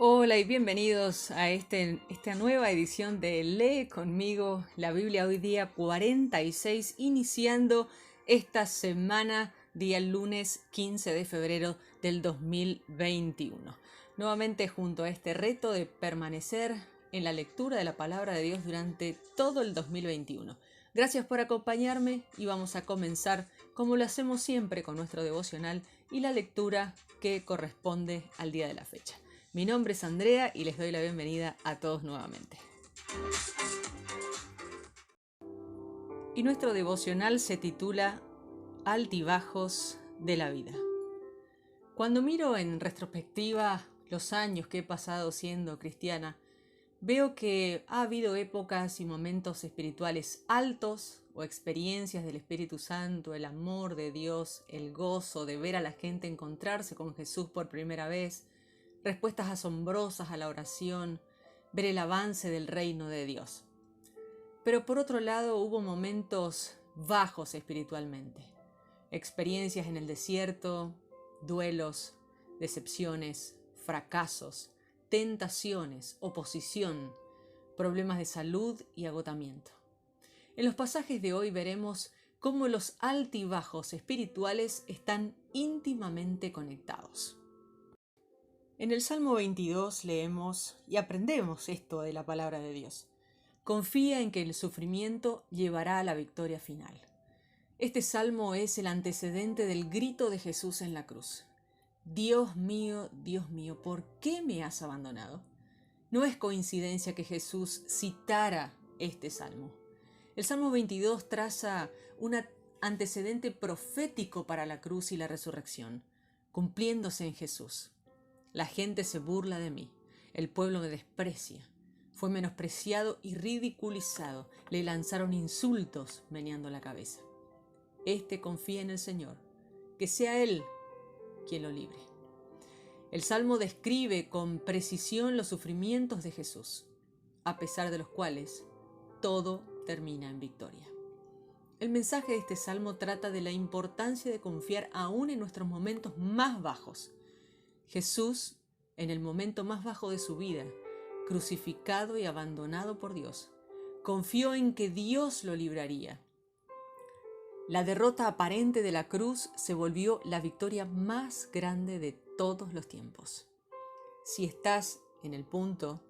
Hola y bienvenidos a esta nueva edición de Lee conmigo la Biblia hoy día 46, iniciando esta semana día lunes 15 de febrero del 2021. Nuevamente junto a este reto de permanecer en la lectura de la palabra de Dios durante todo el 2021. Gracias por acompañarme y vamos a comenzar como lo hacemos siempre con nuestro devocional y la lectura que corresponde al día de la fecha. Mi nombre es Andrea y les doy la bienvenida a todos nuevamente. Y nuestro devocional se titula Altibajos de la vida. Cuando miro en retrospectiva los años que he pasado siendo cristiana, veo que ha habido épocas y momentos espirituales altos o experiencias del Espíritu Santo, el amor de Dios, el gozo de ver a la gente encontrarse con Jesús por primera vez, respuestas asombrosas a la oración, ver el avance del reino de Dios. Pero por otro lado hubo momentos bajos espiritualmente, experiencias en el desierto, duelos, decepciones, fracasos, tentaciones, oposición, problemas de salud y agotamiento. En los pasajes de hoy veremos cómo los altibajos espirituales están íntimamente conectados. En el Salmo 22 leemos y aprendemos esto de la palabra de Dios. Confía en que el sufrimiento llevará a la victoria final. Este salmo es el antecedente del grito de Jesús en la cruz. Dios mío, ¿por qué me has abandonado? No es coincidencia que Jesús citara este salmo. El Salmo 22 traza un antecedente profético para la cruz y la resurrección, cumpliéndose en Jesús. La gente se burla de mí, el pueblo me desprecia. Fue menospreciado y ridiculizado, le lanzaron insultos meneando la cabeza. Este confía en el Señor, que sea Él quien lo libre. El Salmo describe con precisión los sufrimientos de Jesús, a pesar de los cuales todo termina en victoria. El mensaje de este Salmo trata de la importancia de confiar aún en nuestros momentos más bajos. Jesús, en el momento más bajo de su vida, crucificado y abandonado por Dios, confió en que Dios lo libraría. La derrota aparente de la cruz se volvió la victoria más grande de todos los tiempos. Si estás en el punto,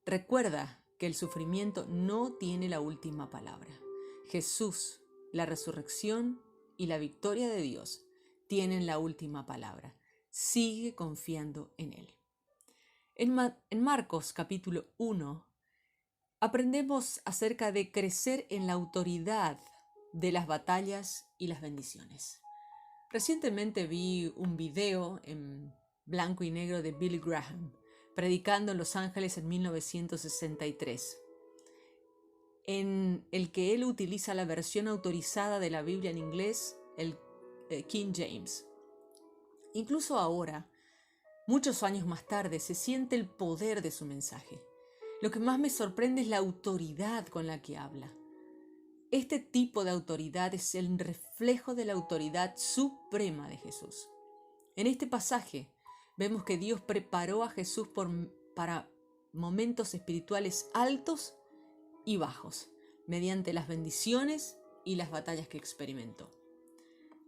recuerda que el sufrimiento no tiene la última palabra. Jesús, la resurrección y la victoria de Dios tienen la última palabra. Sigue confiando en Él. En Marcos capítulo 1 aprendemos acerca de crecer en la autoridad de las batallas y las bendiciones. Recientemente vi un video en blanco y negro de Billy Graham predicando en Los Ángeles en 1963, en el que él utiliza la versión autorizada de la Biblia en inglés, el King James. Incluso ahora, muchos años más tarde, se siente el poder de su mensaje. Lo que más me sorprende es la autoridad con la que habla. Este tipo de autoridad es el reflejo de la autoridad suprema de Jesús. En este pasaje vemos que Dios preparó a Jesús para momentos espirituales altos y bajos, mediante las bendiciones y las batallas que experimentó.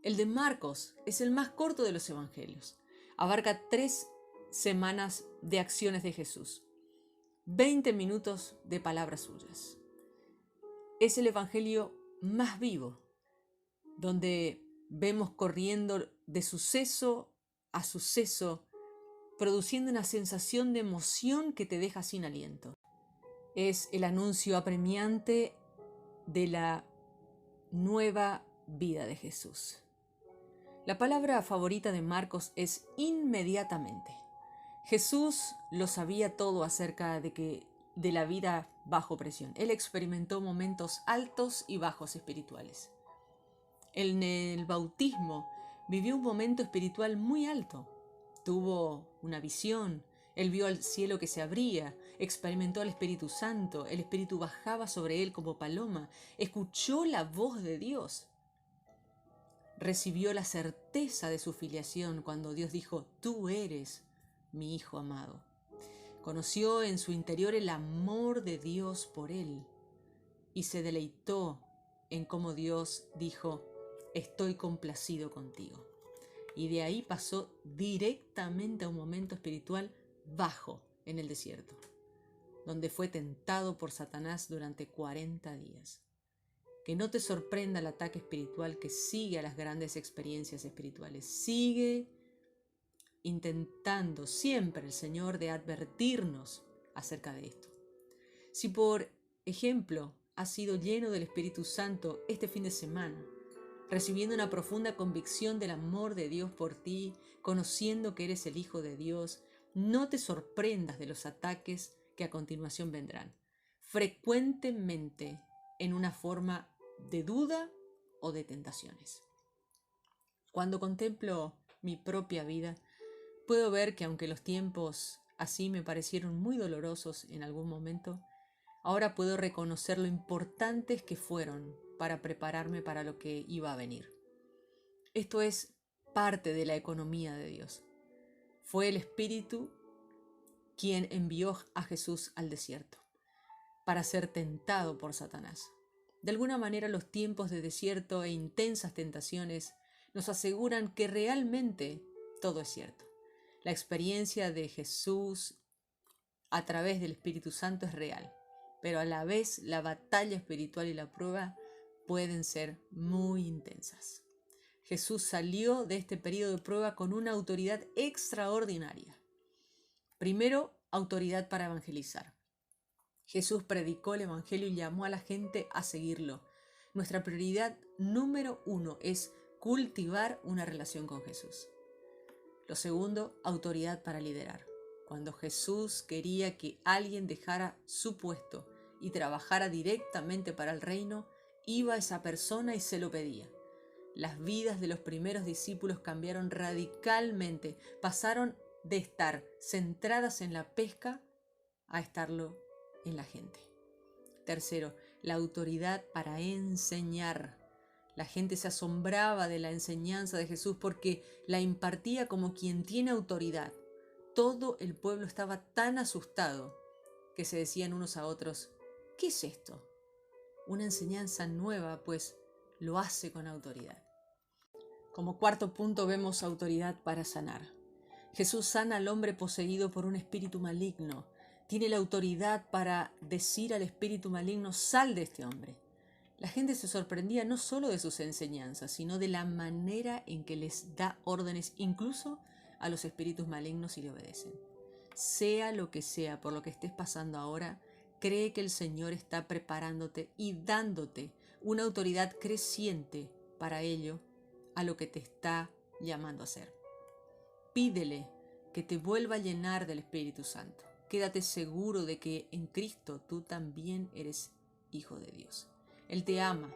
El de Marcos es el más corto de los evangelios. Abarca 3 semanas de acciones de Jesús, 20 minutos de palabras suyas. Es el evangelio más vivo, donde vemos corriendo de suceso a suceso, produciendo una sensación de emoción que te deja sin aliento. Es el anuncio apremiante de la nueva vida de Jesús. La palabra favorita de Marcos es inmediatamente. Jesús lo sabía todo acerca de la vida bajo presión. Él experimentó momentos altos y bajos espirituales. En el bautismo vivió un momento espiritual muy alto. Tuvo una visión, él vio al cielo que se abría, experimentó al Espíritu Santo, el Espíritu bajaba sobre él como paloma, escuchó la voz de Dios. Recibió la certeza de su filiación cuando Dios dijo, tú eres mi hijo amado. Conoció en su interior el amor de Dios por él y se deleitó en cómo Dios dijo: estoy complacido contigo. Y de ahí pasó directamente a un momento espiritual bajo en el desierto, donde fue tentado por Satanás durante 40 días. Que no te sorprenda el ataque espiritual que sigue a las grandes experiencias espirituales. Sigue intentando siempre el Señor de advertirnos acerca de esto. Si por ejemplo has sido lleno del Espíritu Santo este fin de semana, recibiendo una profunda convicción del amor de Dios por ti, conociendo que eres el Hijo de Dios, no te sorprendas de los ataques que a continuación vendrán, frecuentemente en una forma de duda o de tentaciones. Cuando contemplo mi propia vida, puedo ver que aunque los tiempos así me parecieron muy dolorosos en algún momento, ahora puedo reconocer lo importantes que fueron para prepararme para lo que iba a venir. Esto es parte de la economía de Dios. Fue el Espíritu quien envió a Jesús al desierto para ser tentado por Satanás. De alguna manera, los tiempos de desierto e intensas tentaciones nos aseguran que realmente todo es cierto. La experiencia de Jesús a través del Espíritu Santo es real, pero a la vez la batalla espiritual y la prueba pueden ser muy intensas. Jesús salió de este periodo de prueba con una autoridad extraordinaria. Primero, autoridad para evangelizar. Jesús predicó el Evangelio y llamó a la gente a seguirlo. Nuestra prioridad número 1 es cultivar una relación con Jesús. Lo segundo, autoridad para liderar. Cuando Jesús quería que alguien dejara su puesto y trabajara directamente para el reino, iba a esa persona y se lo pedía. Las vidas de los primeros discípulos cambiaron radicalmente. Pasaron de estar centradas en la pesca a estarlo en la gente. Tercero, la autoridad para enseñar. La gente se asombraba de la enseñanza de Jesús porque la impartía como quien tiene autoridad. Todo el pueblo estaba tan asustado que se decían unos a otros: ¿qué es esto? Una enseñanza nueva, pues lo hace con autoridad. Como cuarto punto vemos autoridad para sanar. Jesús sana al hombre poseído por un espíritu maligno. Tiene la autoridad para decir al espíritu maligno: sal de este hombre. La gente se sorprendía no solo de sus enseñanzas, sino de la manera en que les da órdenes incluso a los espíritus malignos y le obedecen. Sea lo que sea por lo que estés pasando ahora, cree que el Señor está preparándote y dándote una autoridad creciente para ello, a lo que te está llamando a hacer. Pídele que te vuelva a llenar del Espíritu Santo. Quédate seguro de que en Cristo tú también eres hijo de Dios. Él te ama,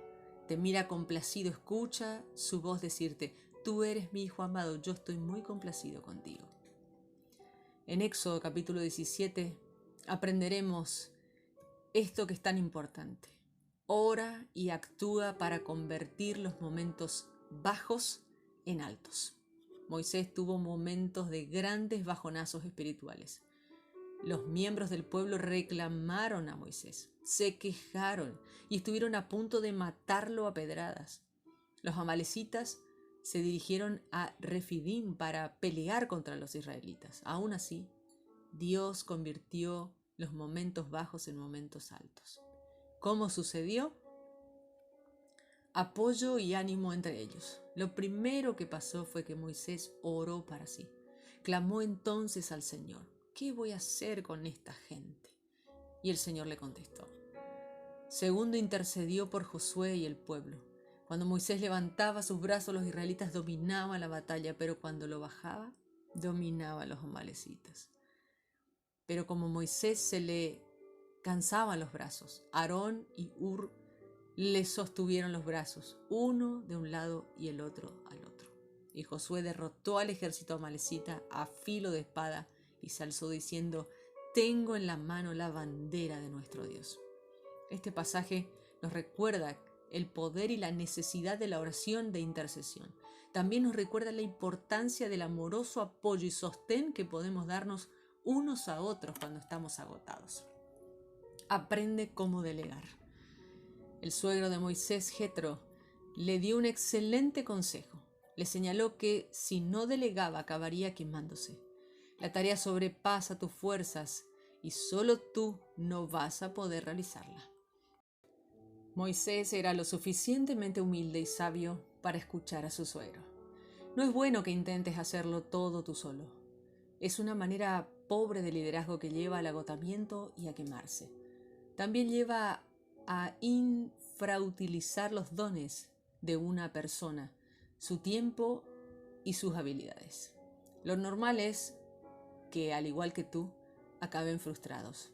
te mira complacido, escucha su voz decirte: tú eres mi hijo amado, yo estoy muy complacido contigo. En Éxodo capítulo 17 aprenderemos esto que es tan importante. Ora y actúa para convertir los momentos bajos en altos. Moisés tuvo momentos de grandes bajonazos espirituales. Los miembros del pueblo reclamaron a Moisés, se quejaron y estuvieron a punto de matarlo a pedradas. Los amalecitas se dirigieron a Refidim para pelear contra los israelitas. Aún así, Dios convirtió los momentos bajos en momentos altos. ¿Cómo sucedió? Apoyo y ánimo entre ellos. Lo primero que pasó fue que Moisés oró para sí. Clamó entonces al Señor: ¿qué voy a hacer con esta gente? Y el Señor le contestó. Segundo, intercedió por Josué y el pueblo. Cuando Moisés levantaba sus brazos, los israelitas dominaban la batalla, pero cuando lo bajaba, dominaban los amalecitas. Pero como Moisés se le cansaban los brazos, Aarón y Hur le sostuvieron los brazos, uno de un lado y el otro al otro. Y Josué derrotó al ejército amalecita a filo de espada y se alzó diciendo: tengo en la mano la bandera de nuestro Dios. Este pasaje nos recuerda el poder y la necesidad de la oración de intercesión. también nos recuerda la importancia del amoroso apoyo y sostén que podemos darnos unos a otros cuando estamos agotados. Aprende cómo delegar. El suegro de Moisés, Jetro, le dio un excelente consejo. Le señaló que si no delegaba acabaría quemándose. La tarea sobrepasa tus fuerzas y solo tú no vas a poder realizarla. Moisés era lo suficientemente humilde y sabio para escuchar a su suegro. No es bueno que intentes hacerlo todo tú solo. Es una manera pobre de liderazgo que lleva al agotamiento y a quemarse. También lleva a infrautilizar los dones de una persona, su tiempo y sus habilidades. Lo normal es que, al igual que tú, acaben frustrados.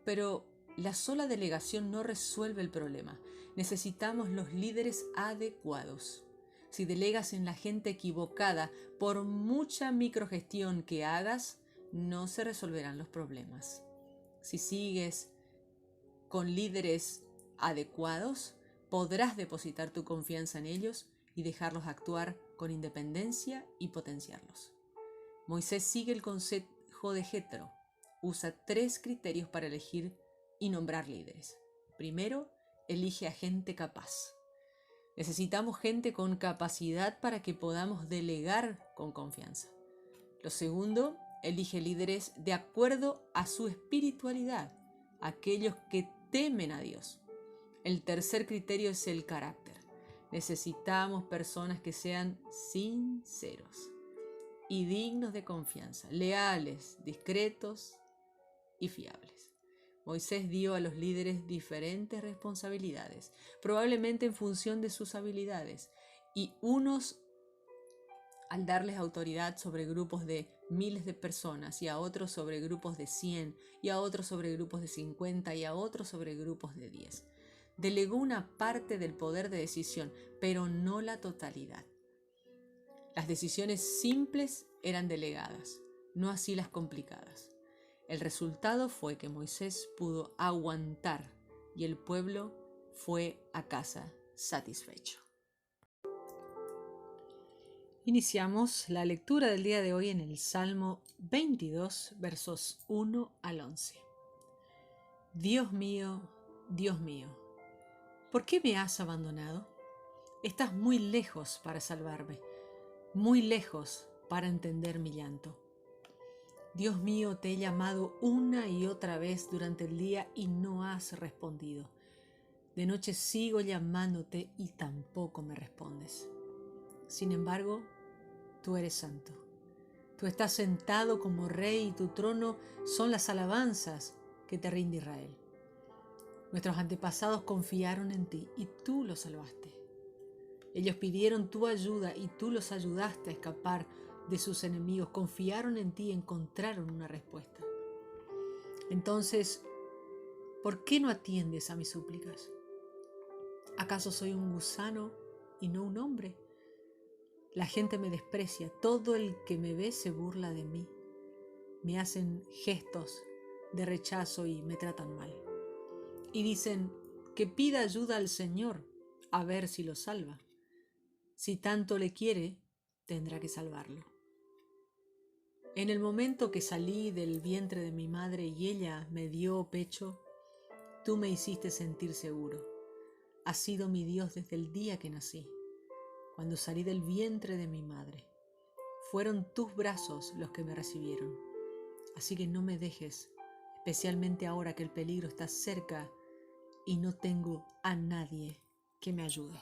Pero la sola delegación no resuelve el problema. Necesitamos los líderes adecuados. Si delegas en la gente equivocada, por mucha microgestión que hagas, no se resolverán los problemas. Si sigues con líderes adecuados, podrás depositar tu confianza en ellos y dejarlos actuar con independencia y potenciarlos. Moisés sigue el consejo de Jetro. Usa 3 criterios para elegir y nombrar líderes. Primero, elige a gente capaz. Necesitamos gente con capacidad para que podamos delegar con confianza. Lo segundo, elige líderes de acuerdo a su espiritualidad, aquellos que temen a Dios. El tercer criterio es el carácter. Necesitamos personas que sean sinceros y dignos de confianza, leales, discretos y fiables. Moisés dio a los líderes diferentes responsabilidades, probablemente en función de sus habilidades, y unos al darles autoridad sobre grupos de miles de personas, y a otros sobre grupos de 100, y a otros sobre grupos de 50, y a otros sobre grupos de 10. Delegó una parte del poder de decisión, pero no la totalidad. Las decisiones simples eran delegadas, no así las complicadas. El resultado fue que Moisés pudo aguantar y el pueblo fue a casa satisfecho. Iniciamos la lectura del día de hoy en el Salmo 22, versos 1 al 11. Dios mío, ¿por qué me has abandonado? Estás muy lejos para salvarme, muy lejos para entender mi llanto. Dios mío, te he llamado una y otra vez durante el día y no has respondido. De noche sigo llamándote y tampoco me respondes. Sin embargo, tú eres santo. Tú estás sentado como rey y tu trono son las alabanzas que te rinde Israel. Nuestros antepasados confiaron en ti y tú los salvaste. Ellos pidieron tu ayuda y tú los ayudaste a escapar de sus enemigos. Confiaron en ti y encontraron una respuesta. Entonces, ¿por qué no atiendes a mis súplicas? ¿Acaso soy un gusano y no un hombre? La gente me desprecia, todo el que me ve se burla de mí. Me hacen gestos de rechazo y me tratan mal. Y dicen que pida ayuda al Señor, a ver si lo salva. Si tanto le quiere, tendrá que salvarlo. En el momento que salí del vientre de mi madre y ella me dio pecho, tú me hiciste sentir seguro. Has sido mi Dios desde el día que nací, cuando salí del vientre de mi madre. Fueron tus brazos los que me recibieron. Así que no me dejes, especialmente ahora que el peligro está cerca y no tengo a nadie que me ayude.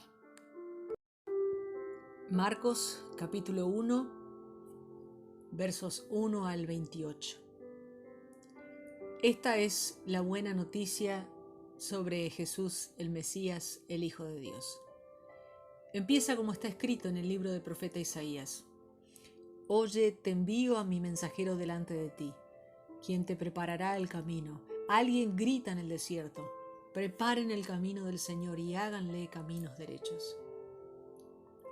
Marcos capítulo 1, versos 1 al 28. Esta es la buena noticia sobre Jesús, el Mesías, el Hijo de Dios. Empieza como está escrito en el libro del profeta Isaías. Oye, te envío a mi mensajero delante de ti, quien te preparará el camino. Alguien grita en el desierto, preparen el camino del Señor y háganle caminos derechos.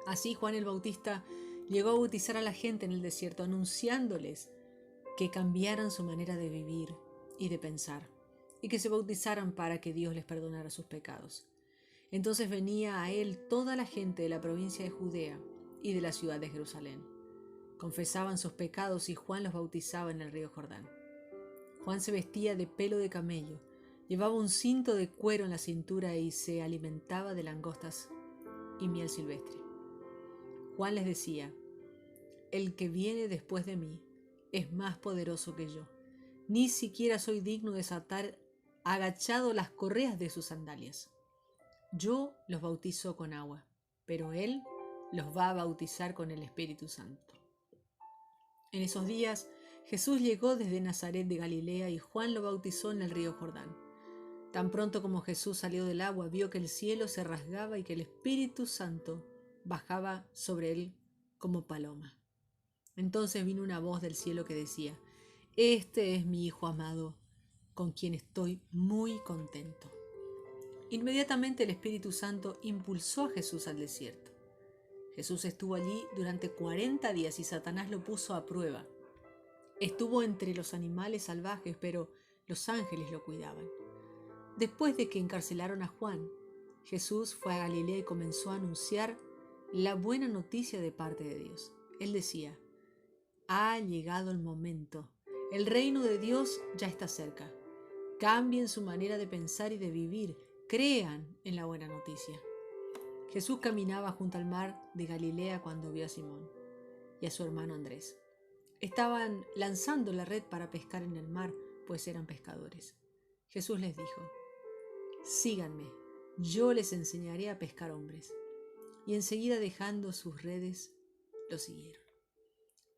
Así Juan el Bautista llegó a bautizar a la gente en el desierto, anunciándoles que cambiaran su manera de vivir y de pensar, y que se bautizaran para que Dios les perdonara sus pecados. Entonces venía a él toda la gente de la provincia de Judea y de la ciudad de Jerusalén. Confesaban sus pecados y Juan los bautizaba en el río Jordán. Juan se vestía de pelo de camello, llevaba un cinto de cuero en la cintura y se alimentaba de langostas y miel silvestre. Juan les decía: el que viene después de mí es más poderoso que yo. Ni siquiera soy digno de desatar agachado las correas de sus sandalias. Yo los bautizo con agua, pero él los va a bautizar con el Espíritu Santo. En esos días Jesús llegó desde Nazaret de Galilea y Juan lo bautizó en el río Jordán. Tan pronto como Jesús salió del agua, vio que el cielo se rasgaba y que el Espíritu Santo bajaba sobre él como paloma. Entonces vino una voz del cielo que decía: este es mi Hijo amado, con quien estoy muy contento. Inmediatamente el Espíritu Santo impulsó a Jesús al desierto. Jesús estuvo allí durante 40 días y Satanás lo puso a prueba. Estuvo entre los animales salvajes, pero los ángeles lo cuidaban. Después de que encarcelaron a Juan, Jesús fue a Galilea y comenzó a anunciar la buena noticia de parte de Dios. Él decía: ha llegado el momento. El reino de Dios ya está cerca. Cambien su manera de pensar y de vivir. Crean en la buena noticia. Jesús caminaba junto al mar de Galilea cuando vio a Simón y a su hermano Andrés. Estaban lanzando la red para pescar en el mar, pues eran pescadores. Jesús les dijo: síganme, yo les enseñaré a pescar hombres. Y enseguida, dejando sus redes, lo siguieron.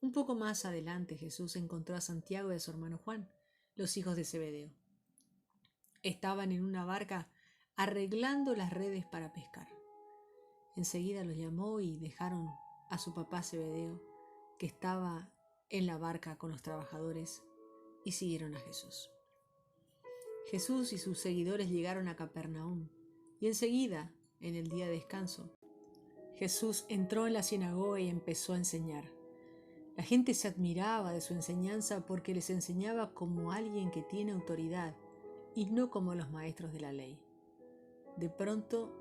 Un poco más adelante Jesús encontró a Santiago y a su hermano Juan, los hijos de Zebedeo. Estaban en una barca arreglando las redes para pescar. Enseguida los llamó y dejaron a su papá Zebedeo, que estaba en la barca con los trabajadores, y siguieron a Jesús. Jesús y sus seguidores llegaron a Capernaum, y enseguida, en el día de descanso, Jesús entró en la sinagoga y empezó a enseñar. La gente se admiraba de su enseñanza porque les enseñaba como alguien que tiene autoridad y no como los maestros de la ley. De pronto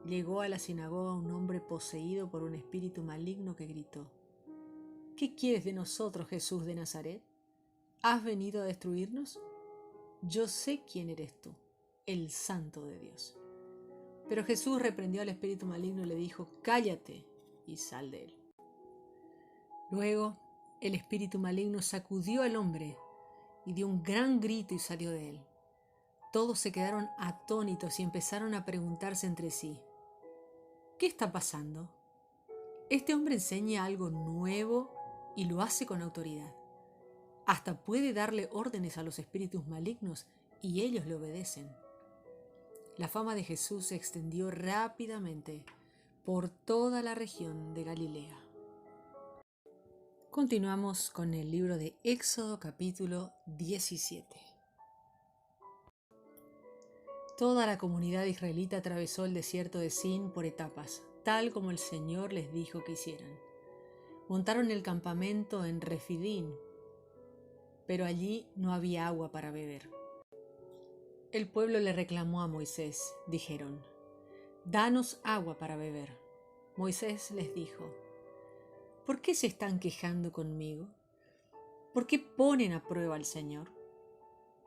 llegó a la sinagoga un hombre poseído por un espíritu maligno que gritó: ¿qué quieres de nosotros, Jesús de Nazaret? ¿Has venido a destruirnos? Yo sé quién eres tú, el Santo de Dios. Pero Jesús reprendió al espíritu maligno y le dijo: cállate y sal de él. Luego el espíritu maligno sacudió al hombre y dio un gran grito y salió de él. Todos se quedaron atónitos y empezaron a preguntarse entre sí: ¿qué está pasando? Este hombre enseña algo nuevo y lo hace con autoridad. Hasta puede darle órdenes a los espíritus malignos y ellos le obedecen. La fama de Jesús se extendió rápidamente por toda la región de Galilea. Continuamos con el libro de Éxodo capítulo 17. Toda la comunidad israelita atravesó el desierto de Sin por etapas, tal como el Señor les dijo que hicieran. Montaron el campamento en Refidín, pero allí no había agua para beber. El pueblo le reclamó a Moisés. Dijeron: danos agua para beber. Moisés les dijo: ¿por qué se están quejando conmigo? ¿Por qué ponen a prueba al Señor?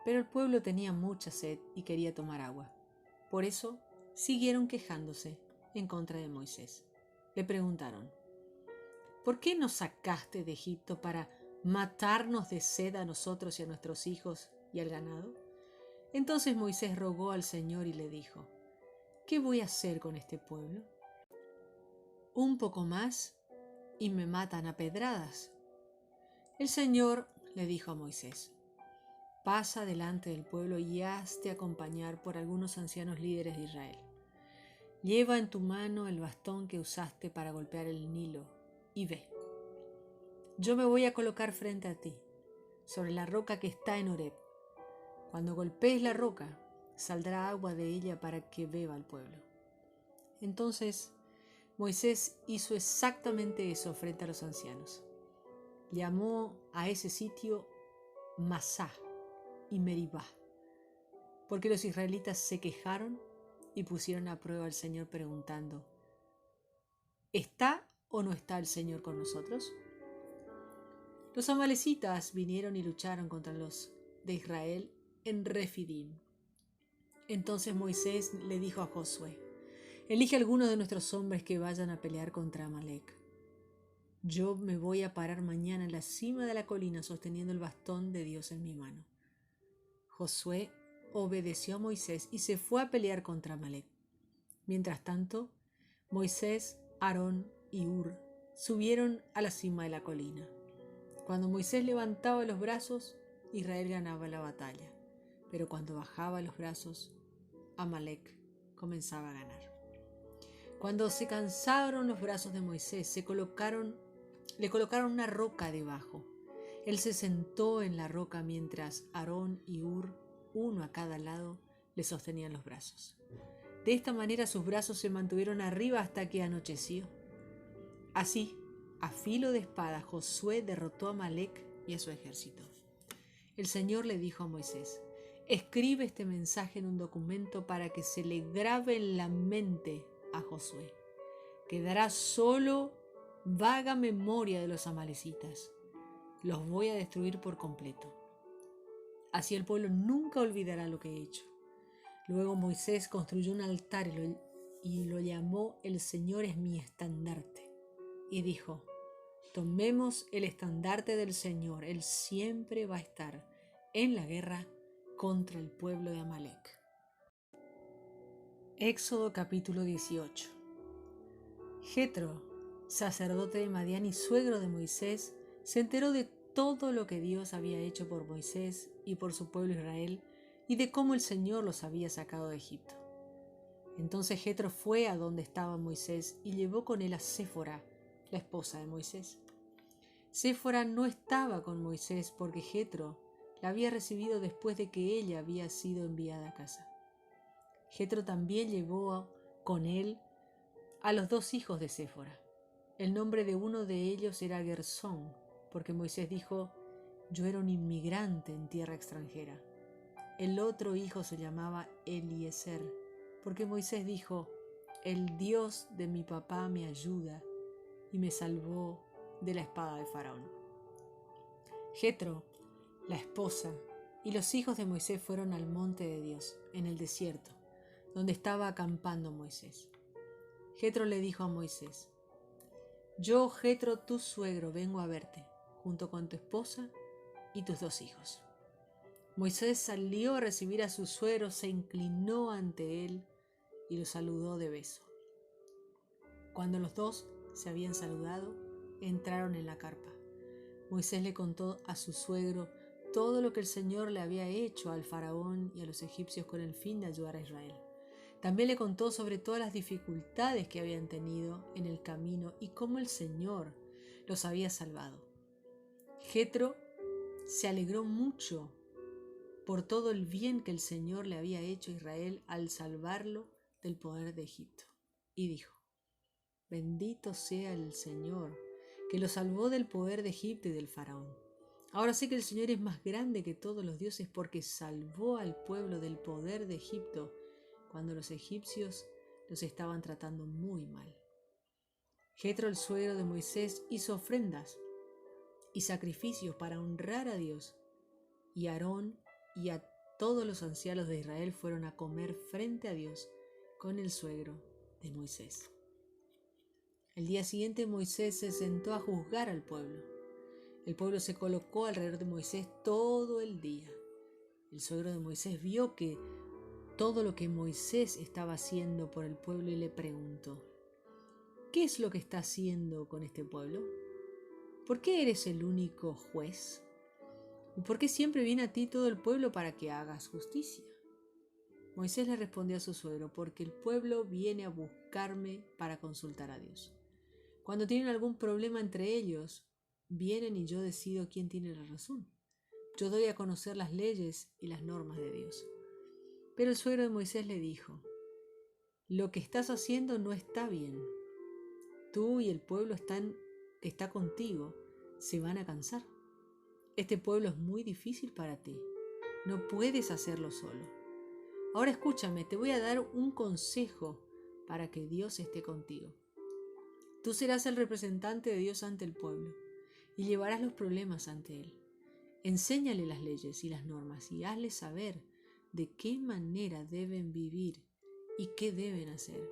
Pero el pueblo tenía mucha sed y quería tomar agua. Por eso siguieron quejándose en contra de Moisés. Le preguntaron: ¿por qué nos sacaste de Egipto para matarnos de sed a nosotros y a nuestros hijos y al ganado? Entonces Moisés rogó al Señor y le dijo: ¿qué voy a hacer con este pueblo? Un poco más y me matan a pedradas. El Señor le dijo a Moisés: pasa delante del pueblo y hazte acompañar por algunos ancianos líderes de Israel. Lleva en tu mano el bastón que usaste para golpear el Nilo y ve. Yo me voy a colocar frente a ti, sobre la roca que está en Horeb. Cuando golpees la roca, saldrá agua de ella para que beba el pueblo. Entonces Moisés hizo exactamente eso frente a los ancianos. Llamó a ese sitio Masá y Meribá, porque los israelitas se quejaron y pusieron a prueba al Señor preguntando: ¿está ¿O no está el Señor con nosotros? Los amalecitas vinieron y lucharon contra los de Israel en Refidim. Entonces Moisés le dijo a Josué: elige algunos de nuestros hombres que vayan a pelear contra Amalec. Yo me voy a parar mañana en la cima de la colina sosteniendo el bastón de Dios en mi mano. Josué obedeció a Moisés y se fue a pelear contra Amalec. Mientras tanto, Moisés, Aarón y Hur subieron a la cima de la colina. Cuando Moisés levantaba los brazos, Israel ganaba la batalla, pero cuando bajaba los brazos, Amalec comenzaba a ganar. Cuando se cansaron los brazos de Moisés, le colocaron una roca debajo. Él se sentó en la roca mientras Aarón y Hur, uno a cada lado, le sostenían los brazos. De esta manera sus brazos se mantuvieron arriba hasta que anocheció. Así, a filo de espada, Josué derrotó a Amalec y a su ejército. El Señor le dijo a Moisés: escribe este mensaje en un documento para que se le grabe en la mente a Josué. Quedará solo vaga memoria de los amalecitas. Los voy a destruir por completo. Así el pueblo nunca olvidará lo que he hecho. Luego Moisés construyó un altar y lo llamó El Señor es mi estandarte. Y dijo: tomemos el estandarte del Señor, Él siempre va a estar en la guerra contra el pueblo de Amalec. Éxodo capítulo 18. Jetro, sacerdote de Madián y suegro de Moisés, se enteró de todo lo que Dios había hecho por Moisés y por su pueblo Israel y de cómo el Señor los había sacado de Egipto. Entonces Jetro fue a donde estaba Moisés y llevó con él a Séfora, la esposa de Moisés. Séfora no estaba con Moisés porque Jetro la había recibido después de que ella había sido enviada a casa. Jetro también llevó con él a los dos hijos de Séfora. El nombre de uno de ellos era Gersón, porque Moisés dijo: yo era un inmigrante en tierra extranjera. El otro hijo se llamaba Eliezer, porque Moisés dijo: el Dios de mi papá me ayuda y me salvó de la espada de Faraón. Jetro, la esposa, y los hijos de Moisés fueron al monte de Dios, en el desierto, donde estaba acampando Moisés. Jetro le dijo a Moisés: yo, Jetro, tu suegro, vengo a verte, junto con tu esposa y tus dos hijos. Moisés salió a recibir a su suegro, se inclinó ante él y lo saludó de beso. Cuando los dos se habían saludado, entraron en la carpa. Moisés le contó a su suegro todo lo que el Señor le había hecho al faraón y a los egipcios con el fin de ayudar a Israel. También le contó sobre todas las dificultades que habían tenido en el camino y cómo el Señor los había salvado. Jetro se alegró mucho por todo el bien que el Señor le había hecho a Israel al salvarlo del poder de Egipto. Y dijo: bendito sea el Señor, que lo salvó del poder de Egipto y del faraón. Ahora sé que el Señor es más grande que todos los dioses porque salvó al pueblo del poder de Egipto cuando los egipcios los estaban tratando muy mal. Jetro, el suegro de Moisés, hizo ofrendas y sacrificios para honrar a Dios, y Aarón y a todos los ancianos de Israel fueron a comer frente a Dios con el suegro de Moisés. El día siguiente Moisés se sentó a juzgar al pueblo. El pueblo se colocó alrededor de Moisés todo el día. El suegro de Moisés vio que todo lo que Moisés estaba haciendo por el pueblo y le preguntó: ¿qué es lo que está haciendo con este pueblo? ¿Por qué eres el único juez? ¿Y por qué siempre viene a ti todo el pueblo para que hagas justicia? Moisés le respondió a su suegro: porque el pueblo viene a buscarme para consultar a Dios. Cuando tienen algún problema entre ellos, vienen y yo decido quién tiene la razón. Yo doy a conocer las leyes y las normas de Dios. Pero el suegro de Moisés le dijo: lo que estás haciendo no está bien. Tú y el pueblo que está contigo se van a cansar. Este pueblo es muy difícil para ti. No puedes hacerlo solo. Ahora escúchame, te voy a dar un consejo para que Dios esté contigo. Tú serás el representante de Dios ante el pueblo y llevarás los problemas ante Él. Enséñale las leyes y las normas y hazles saber de qué manera deben vivir y qué deben hacer.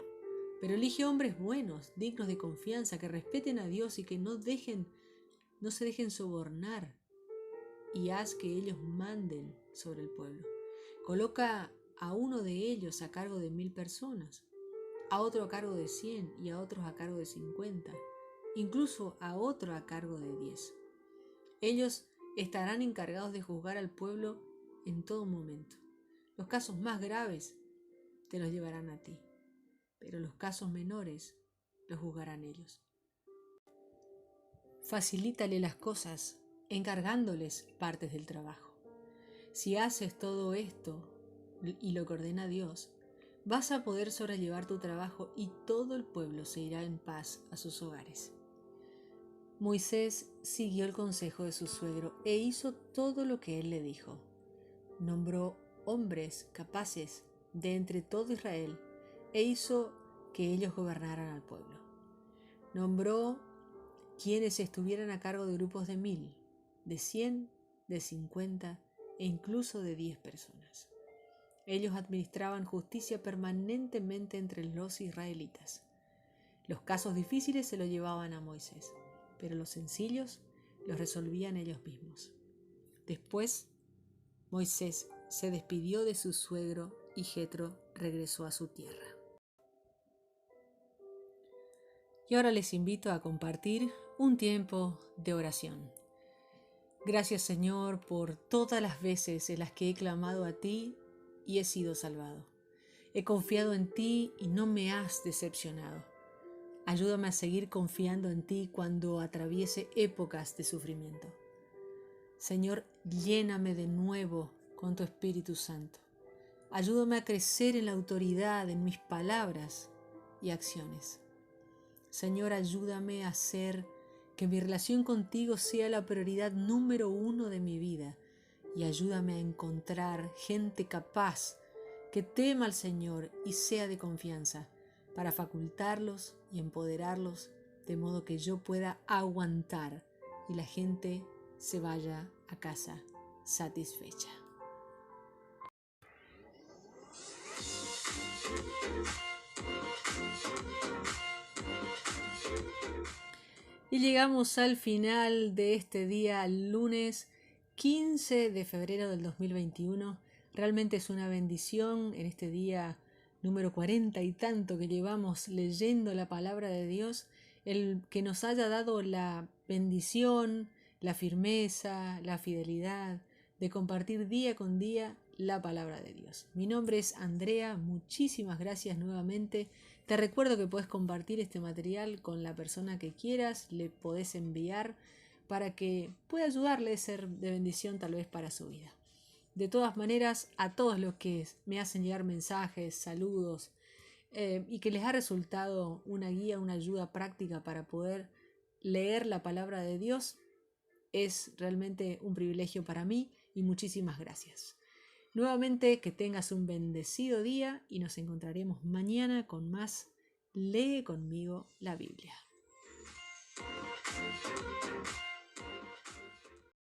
Pero elige hombres buenos, dignos de confianza, que respeten a Dios y que no se dejen sobornar, y haz que ellos manden sobre el pueblo. Coloca a uno de ellos a cargo de 1000 personas, a otro a cargo de 100 y a otros a cargo de 50, incluso a otro a cargo de 10. Ellos estarán encargados de juzgar al pueblo en todo momento. Los casos más graves te los llevarán a ti, pero los casos menores los juzgarán ellos. Facilítale las cosas, encargándoles partes del trabajo. Si haces todo esto y lo que ordena Dios, vas a poder sobrellevar tu trabajo y todo el pueblo se irá en paz a sus hogares. Moisés siguió el consejo de su suegro e hizo todo lo que él le dijo. Nombró hombres capaces de entre todo Israel e hizo que ellos gobernaran al pueblo. Nombró quienes estuvieran a cargo de grupos de 1000, de 100, de 50 e incluso de 10 personas. Ellos administraban justicia permanentemente entre los israelitas. Los casos difíciles se los llevaban a Moisés, pero los sencillos los resolvían ellos mismos. Después, Moisés se despidió de su suegro y Jetro regresó a su tierra. Y ahora les invito a compartir un tiempo de oración. Gracias, Señor, por todas las veces en las que he clamado a ti y he sido salvado. He confiado en ti y no me has decepcionado. Ayúdame a seguir confiando en ti cuando atraviese épocas de sufrimiento. Señor, lléname de nuevo con tu Espíritu Santo. Ayúdame a crecer en la autoridad en mis palabras y acciones. Señor, ayúdame a hacer que mi relación contigo sea la prioridad número 1 de mi vida y ayúdame a encontrar gente capaz que tema al Señor y sea de confianza para facultarlos y empoderarlos de modo que yo pueda aguantar y la gente se vaya a casa satisfecha. Y llegamos al final de este día, lunes 15 de febrero del 2021. Realmente es una bendición en este día número 40 y tanto que llevamos leyendo la palabra de Dios, el que nos haya dado la bendición, la firmeza, la fidelidad de compartir día con día la palabra de Dios. Mi nombre es Andrea, muchísimas gracias nuevamente. Te recuerdo que puedes compartir este material con la persona que quieras, le podés enviar para que pueda ayudarle a ser de bendición tal vez para su vida. De todas maneras, a todos los que me hacen llegar mensajes, saludos y que les ha resultado una guía, una ayuda práctica para poder leer la palabra de Dios, es realmente un privilegio para mí y muchísimas gracias. Nuevamente, que tengas un bendecido día y nos encontraremos mañana con más Lee conmigo la Biblia.